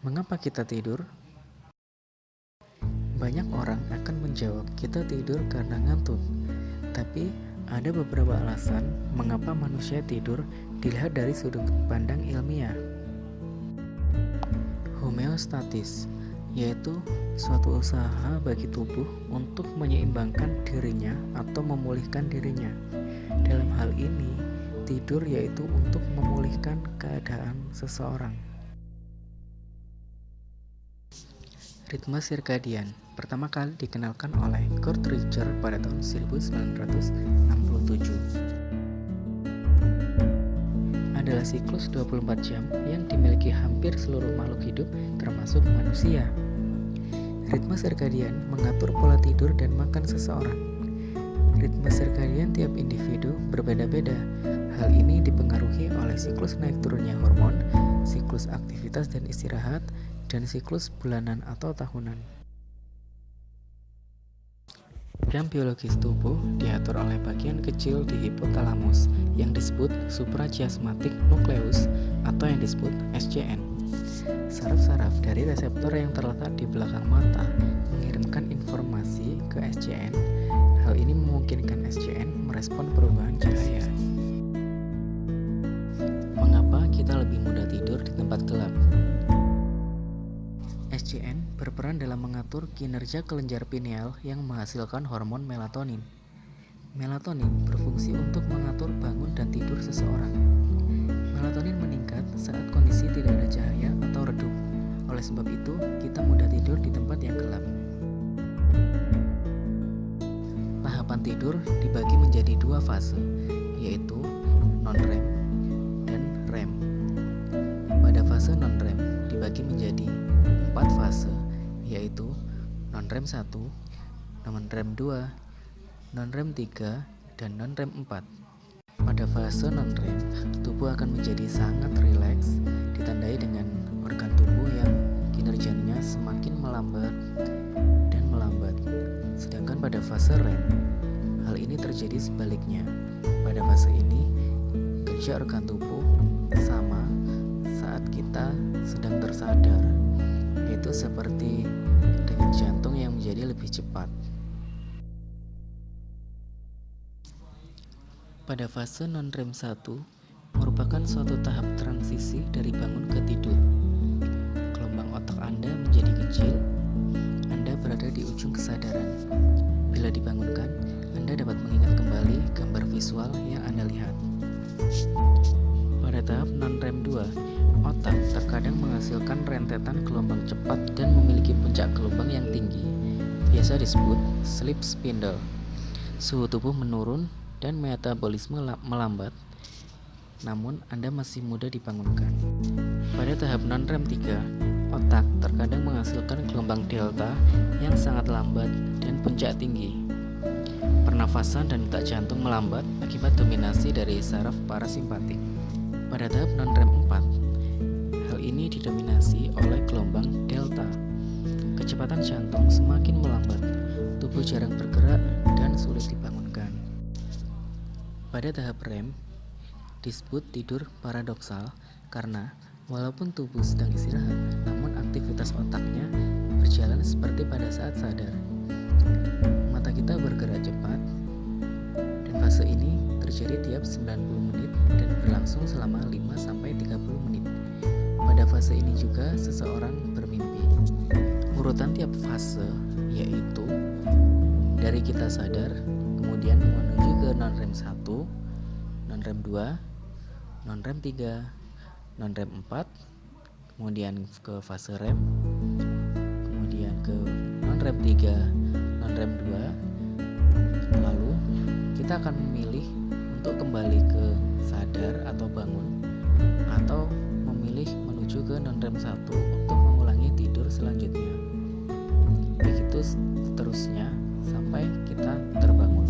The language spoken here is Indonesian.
Mengapa kita tidur? Banyak orang akan menjawab kita tidur karena ngantuk. Tapi ada beberapa alasan mengapa manusia tidur dilihat dari sudut pandang ilmiah. Homeostatis, yaitu suatu usaha bagi tubuh untuk menyeimbangkan dirinya atau memulihkan dirinya. Dalam hal ini, tidur yaitu untuk memulihkan keadaan seseorang. Ritme sirkadian pertama kali dikenalkan oleh Kurt Richter pada tahun 1967. Adalah siklus 24 jam yang dimiliki hampir seluruh makhluk hidup termasuk manusia. Ritme sirkadian mengatur pola tidur dan makan seseorang. Ritme sirkadian tiap individu berbeda-beda. Hal ini dipengaruhi oleh siklus naik turunnya hormon, siklus aktivitas dan istirahat, dan siklus bulanan atau tahunan. Jam biologis tubuh diatur oleh bagian kecil di hipotalamus yang disebut suprachiasmatic nucleus atau yang disebut SCN. Saraf-saraf dari reseptor yang terletak di belakang mata mengirimkan informasi ke SCN. Hal ini memungkinkan SCN merespon perubahan cahaya. Mengapa kita lebih mudah tidur di tempat gelap? SCN berperan dalam mengatur kinerja kelenjar pineal yang menghasilkan hormon melatonin. Melatonin berfungsi untuk mengatur bangun dan tidur seseorang. Melatonin meningkat saat kondisi tidak ada cahaya atau redup. Oleh sebab itu, kita mudah tidur di tempat yang gelap. Tahapan tidur dibagi menjadi dua fase, yaitu non-REM dan REM. Pada fase non-REM dibagi menjadi 4 fase, yaitu non-REM 1, non-REM 2, non-REM 3, dan non-REM 4. Pada fase non-REM, tubuh akan menjadi sangat rileks, ditandai dengan organ tubuh yang kinerjanya semakin melambat dan melambat. Sedangkan pada fase REM, hal ini terjadi sebaliknya. Pada fase ini, kerja organ tubuh sama saat kita sedang tersadar, yaitu seperti denyut jantung yang menjadi lebih cepat. Pada fase non-REM 1 merupakan suatu tahap transisi dari bangun ke tidur. Gelombang otak Anda menjadi kecil, Anda berada di ujung kesadaran. Bila dibangunkan, Anda dapat mengingat kembali gambar visual yang Anda lihat. Pada tahap non-REM 2, otak terkadang menghasilkan rentetan gelombang cepat dan memiliki puncak gelombang yang tinggi, biasa disebut sleep spindle. Suhu tubuh menurun dan metabolisme melambat, namun Anda masih mudah dibangunkan. Pada tahap non-REM 3, otak terkadang menghasilkan gelombang delta yang sangat lambat dan puncak tinggi. Pernafasan dan detak jantung melambat akibat dominasi dari saraf parasimpatik. Pada tahap non-REM 4, hal ini didominasi oleh gelombang delta. Kecepatan jantung semakin melambat, tubuh jarang bergerak dan sulit dibangunkan. Pada tahap REM, disebut tidur paradoksal karena walaupun tubuh sedang istirahat, namun aktivitas otaknya berjalan seperti pada saat sadar. Mata kita bergerak cepat, dan fase ini terjadi tiap 90 menit dan berlangsung selama 5-30 menit. Pada fase ini juga seseorang bermimpi. Urutan tiap fase yaitu dari kita sadar, kemudian menuju ke non-REM 1, non-REM 2, non-REM 3, non-REM 4, kemudian ke fase REM, kemudian ke non-REM 3, non-REM 2, lalu kita akan memilih untuk kembali ke sadar atau bangun, atau memilih menuju ke non-REM 1 untuk mengulangi tidur selanjutnya. Begitu seterusnya sampai kita terbangun.